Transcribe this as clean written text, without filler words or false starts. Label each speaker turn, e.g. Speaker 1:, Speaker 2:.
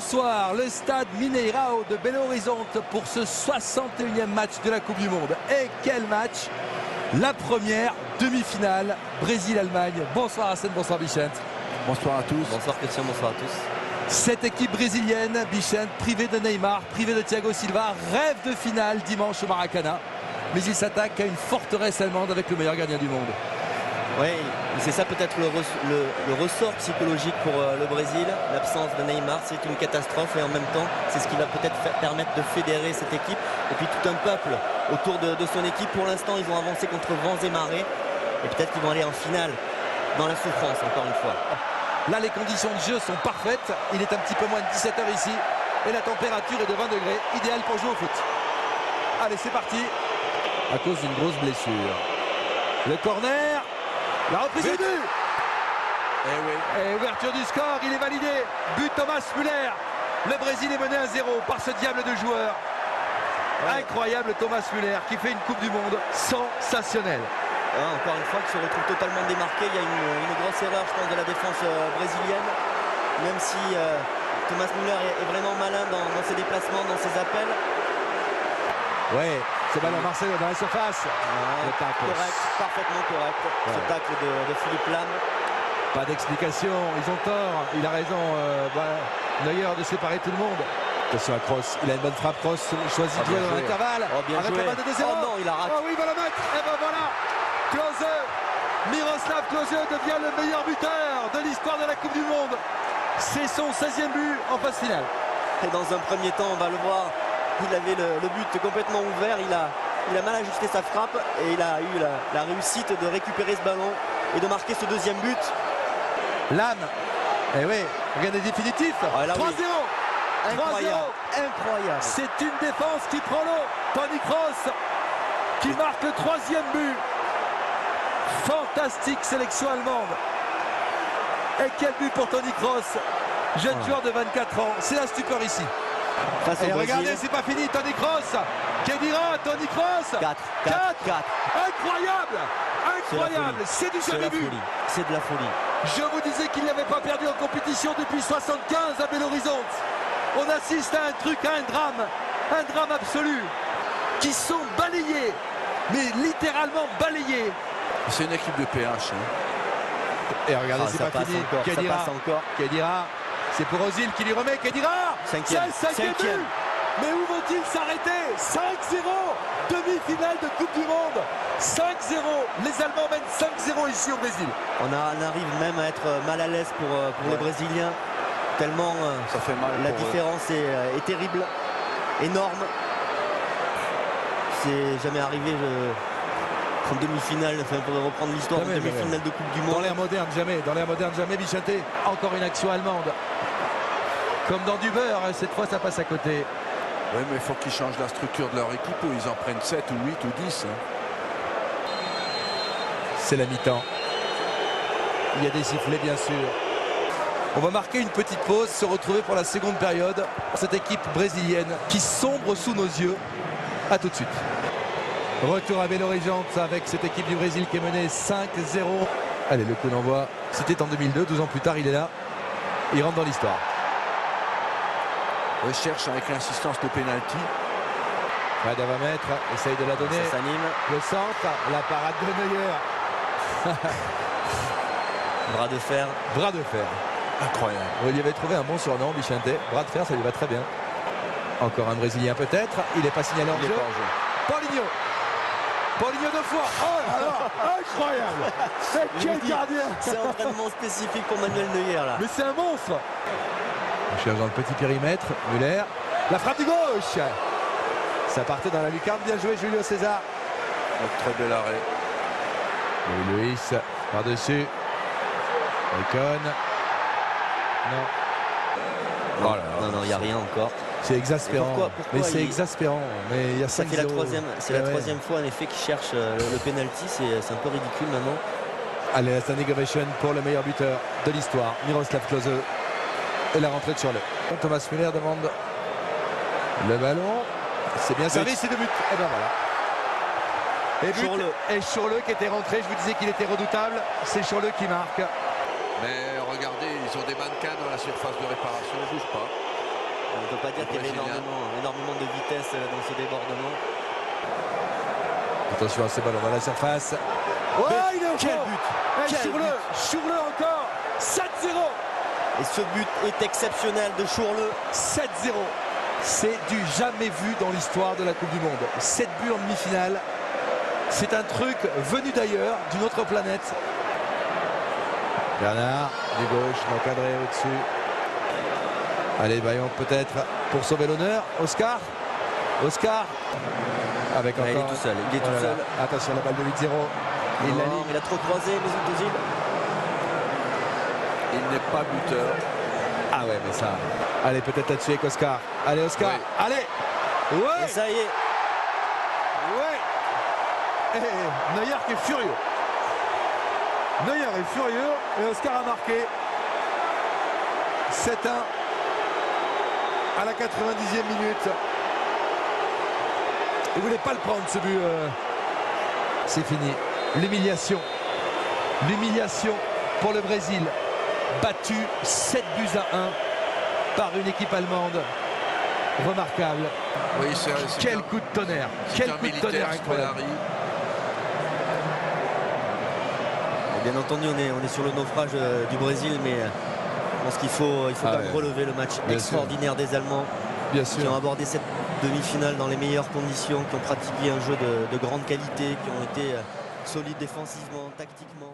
Speaker 1: Bonsoir, le stade Mineirao de Belo Horizonte pour ce 61e match de la Coupe du Monde. Et quel match! La première demi-finale Brésil-Allemagne. Bonsoir Hassan, bonsoir Bichente.
Speaker 2: Bonsoir à tous.
Speaker 3: Bonsoir Christian, bonsoir à tous.
Speaker 1: Cette équipe brésilienne, Bichente, privée de Neymar, privée de Thiago Silva, rêve de finale dimanche au Maracanã. Mais il s'attaque à une forteresse allemande avec le meilleur gardien du monde.
Speaker 3: Oui, c'est ça peut-être le ressort psychologique pour le Brésil. L'absence de Neymar, c'est une catastrophe et en même temps, c'est ce qui va peut-être permettre de fédérer cette équipe. Et puis tout un peuple autour de son équipe. Pour l'instant, ils ont avancé contre vents et marées. Et peut-être qu'ils vont aller en finale dans la souffrance, encore une fois.
Speaker 1: Là, les conditions de jeu sont parfaites. Il est un petit peu moins de 17 h ici. Et la température est de 20 degrés, idéal pour jouer au foot. Allez, c'est parti. À cause d'une grosse blessure. Le corner. La reprise du but. Et ouverture du score, il est validé. But Thomas Müller. Le Brésil est mené à 0 par ce diable de joueur. Ouais. Incroyable Thomas Müller qui fait une Coupe du Monde sensationnelle.
Speaker 3: Encore une fois, qui se retrouve totalement démarqué. Il y a une grosse erreur, je pense, de la défense brésilienne. Même si Thomas Müller est vraiment malin dans ses déplacements, dans ses appels.
Speaker 1: Ouais, ce ballon Marcelo dans la surface.
Speaker 3: Le tacle. Correct, parfaitement correct. Ouais. Ce tacle de Philippe Lahm.
Speaker 1: Pas d'explication, ils ont tort. Il a raison, Neuer, de séparer tout le monde. Attention à Kroos, il a une bonne frappe. Kroos choisit de jouer dans l'intervalle.
Speaker 3: Bien
Speaker 1: avec
Speaker 3: joué.
Speaker 1: la balle de 2-0.
Speaker 3: Oh non, il a raté.
Speaker 1: Oh oui, il va la mettre. Et ben voilà, Klose, Miroslav Klose devient le meilleur buteur de l'histoire de la Coupe du Monde. C'est son 16e but en phase finale.
Speaker 3: Et dans un premier temps, on va le voir, il avait le but complètement ouvert. Il a mal ajusté sa frappe et il a eu la réussite de récupérer ce ballon et de marquer ce deuxième but.
Speaker 1: Lahm, eh oui, rien n'est définitif. 3-0.
Speaker 3: Incroyable, incroyable.
Speaker 1: C'est une défense qui prend l'eau. Toni Kroos qui marque le 3e but. Fantastique sélection allemande. Et quel but pour Toni Kroos, jeune joueur de 24 ans. C'est la stupeur ici. Et regardez, c'est pas fini. Toni Kroos. Kedira, Toni Kroos.
Speaker 3: 4.
Speaker 1: Incroyable. Incroyable. C'est du jamais vu.
Speaker 3: C'est de la folie.
Speaker 1: Je vous disais qu'il n'avait pas perdu en compétition depuis 75 à Belo Horizonte. On assiste à un truc, à un drame absolu, qui sont balayés, mais littéralement balayés.
Speaker 2: C'est une équipe de PH.
Speaker 1: Et regardez, c'est pas fini. Kedira, c'est pour Ozil qui lui remet. Kedira,
Speaker 3: 5e
Speaker 1: but. Mais où vont-ils s'arrêter? 5-0, demi-finale de Coupe du Monde. 5-0, les Allemands mènent 5-0 ici au Brésil.
Speaker 3: On arrive même à être mal à l'aise pour les Brésiliens. Tellement
Speaker 2: ça fait mal,
Speaker 3: la différence est terrible, énorme. C'est jamais arrivé en demi-finale, pour reprendre l'histoire, en demi-finale de Coupe du Monde.
Speaker 1: Dans l'ère moderne, jamais, Bichente. Encore une action allemande. Comme dans du beurre, cette fois ça passe à côté.
Speaker 2: Oui, mais il faut qu'ils changent la structure de leur équipe ou ils en prennent 7 ou 8 ou 10.
Speaker 1: C'est la mi-temps. Il y a des sifflets, bien sûr. On va marquer une petite pause, se retrouver pour la seconde période. Cette équipe brésilienne qui sombre sous nos yeux. A tout de suite. Retour à Belo Horizonte avec cette équipe du Brésil qui est menée 5-0. Allez, le coup d'envoi, c'était en 2002, 12 ans plus tard, il est là. Il rentre dans l'histoire.
Speaker 2: Recherche avec l'insistance de pénalty.
Speaker 1: Rada va mettre, essaye de la donner.
Speaker 3: Ça s'anime.
Speaker 1: Le centre, la parade de Neuer.
Speaker 3: Bras de fer.
Speaker 1: Bras de fer.
Speaker 2: Incroyable.
Speaker 1: Il y avait trouvé un bon surnom, Bichente. Bras de fer, ça lui va très bien. Encore un Brésilien peut-être. Il n'est pas signalé en jeu. Paulinho. Paulinho 2 fois. Oh là là, incroyable. Quel gardien.
Speaker 3: C'est un entraînement spécifique pour Manuel Neuer là.
Speaker 1: Mais c'est un monstre. On cherche dans le petit périmètre. Müller. La frappe du gauche. Ça partait dans la lucarne. Bien joué Julio César.
Speaker 2: Très bel arrêt.
Speaker 1: Et Luis par-dessus. Icon. Non.
Speaker 3: Oh là là. Non, il n'y a rien encore.
Speaker 1: C'est exaspérant.
Speaker 3: Pourquoi
Speaker 1: mais c'est exaspérant. Mais il y a 5-0.
Speaker 3: Ça fait la troisième fois en effet qu'il cherche le penalty. C'est un peu ridicule maintenant.
Speaker 1: Allez, la standing ovation pour le meilleur buteur de l'histoire, Miroslav Klose. Et la rentrée de Schürrle. Thomas Müller demande le ballon. C'est bien servi, c'est 2 buts. Et ben voilà. Et Schürrle qui était rentré, je vous disais qu'il était redoutable. C'est Schürrle qui marque.
Speaker 2: Mais regardez, ils ont des mannequins dans la surface de réparation, ils ne bougent pas.
Speaker 3: On ne peut pas dire qu'il y avait
Speaker 2: Brésilien.
Speaker 3: énormément de vitesse dans ce débordement.
Speaker 1: Attention à ces ballons dans la surface. Oh, il est au
Speaker 3: Quel
Speaker 1: fond.
Speaker 3: but!
Speaker 1: Eh,
Speaker 3: Quel
Speaker 1: Chourleux, Chourleux encore. 7-0.
Speaker 3: Et ce but est exceptionnel de Chourleux.
Speaker 1: 7-0. C'est du jamais vu dans l'histoire de la Coupe du Monde. 7 buts en demi-finale. C'est un truc venu d'ailleurs, d'une autre planète. Bernard, du gauche, encadré au-dessus. Allez, Bayon peut-être pour sauver l'honneur. Oscar. Oscar. Avec
Speaker 3: Ouais,
Speaker 1: encore.
Speaker 3: il est tout seul. Il est
Speaker 1: Oh
Speaker 3: tout
Speaker 1: là là.
Speaker 3: seul.
Speaker 1: Attention, la balle de 8-0. Il la
Speaker 3: Non,
Speaker 1: ligne.
Speaker 3: il a trop croisé Mesut Özil.
Speaker 2: Il n'est pas buteur.
Speaker 1: Ah ouais, mais ça. Allez, peut-être là-dessus avec Oscar. Allez, Oscar.
Speaker 2: Oui.
Speaker 1: Allez. Ouais.
Speaker 3: Et ça y est.
Speaker 1: Ouais. Neuer qui est furieux. Neuer est furieux et Oscar a marqué. 7-1 à la 90e minute. Il voulait pas le prendre ce but. C'est fini. L'humiliation. L'humiliation pour le Brésil. Battu 7 buts à 1 par une équipe allemande. Remarquable.
Speaker 2: Oui, c'est
Speaker 1: Quel
Speaker 2: un-
Speaker 1: coup de tonnerre.
Speaker 2: c'est
Speaker 1: Quel
Speaker 2: un
Speaker 1: coup de
Speaker 2: militaire,
Speaker 1: tonnerre incroyable.
Speaker 2: Scolari.
Speaker 3: Bien entendu, on est sur le naufrage du Brésil, mais je pense qu'il faut
Speaker 1: Ah
Speaker 3: quand même
Speaker 1: ouais.
Speaker 3: relever le match
Speaker 1: Bien
Speaker 3: extraordinaire des Allemands
Speaker 1: Bien
Speaker 3: qui
Speaker 1: sûr.
Speaker 3: ont abordé cette demi-finale dans les meilleures conditions, qui ont pratiqué un jeu de grande qualité, qui ont été solides défensivement, tactiquement.